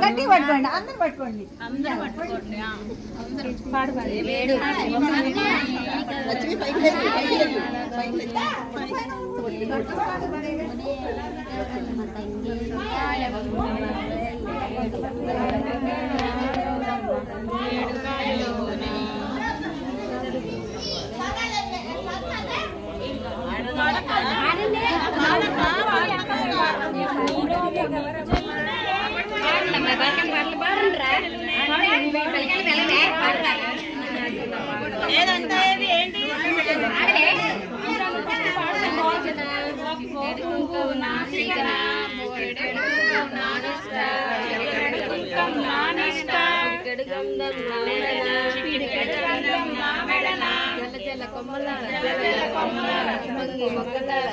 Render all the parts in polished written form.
గట్టి పట్టుకోండి, అందరు పట్టుకోండి,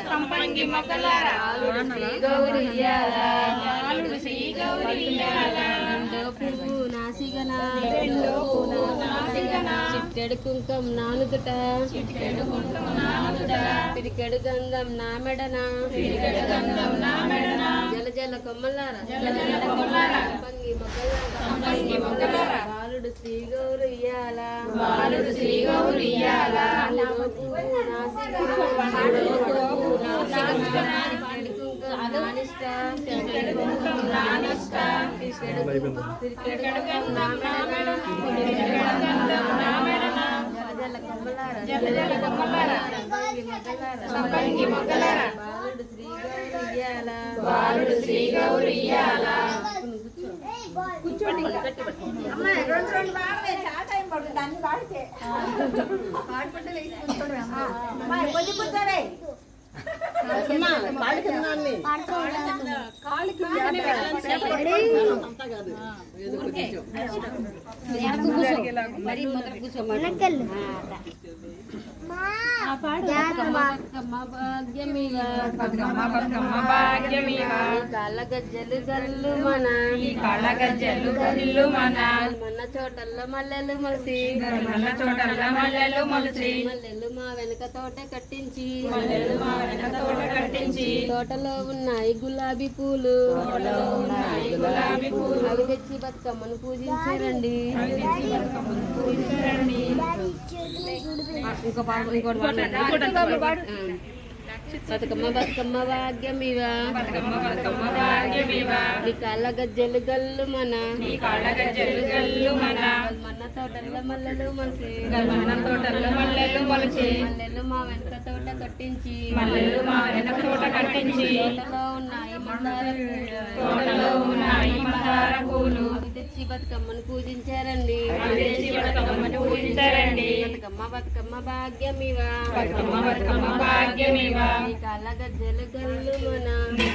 సంపంగి మొక్కలార పువ్వు నాసిగన చిట్టెడు కుంకం నానుదుట పిడికెడు గంధం నా మెడన జల జల కొమ్మలార సంపంగి మొక్కలార బాలుడు శ్రీ గౌరు ఇయ్యాల సంపంగి మొక్కలార బాలుడు శ్రీ గౌరు ఇయ్యాల కూర్చోండి. రెండు చాలా టైం పడుతుంది అన్ని వాడితే కొంచెం కూర్చోడే కాళ్ళగజ్జలు గల్లు మన మన చోటల్లో మల్లెలు మొలిసి మల్లెలు మా వెనక తోట కట్టించి తోటలో ఉన్నాయి గులాబీ పూలు అవి తెచ్చి బతుకమ్మను పూజించారండి. బతుకమ్మ బతుకమ్మ భాగ్యమివా నీ కాళ్ళ గజ్జలు గల్లు మన మన తోటల్లో మల్లెలు మొలిసి మల్లెలు మా వెనక తోట కట్టించి తోటలో ఉన్నాయి పూలు అవి తెచ్చి బతుకమ్మను పూజించారండి. బతుకమ్మ భాగ్యమివా నీ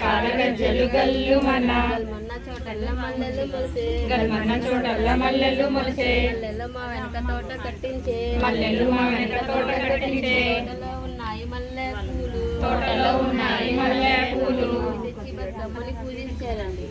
కాళ్ళ గజ్జలు గల్లు మన మొన్న చోటల్లో మల్లెలు మొలిసే మల్లెలు మా వెనక తోట కట్టించే తోటలో ఉన్నాయి మల్లె పూలు తెచ్చి బతుకమ్మని పూజించారండి.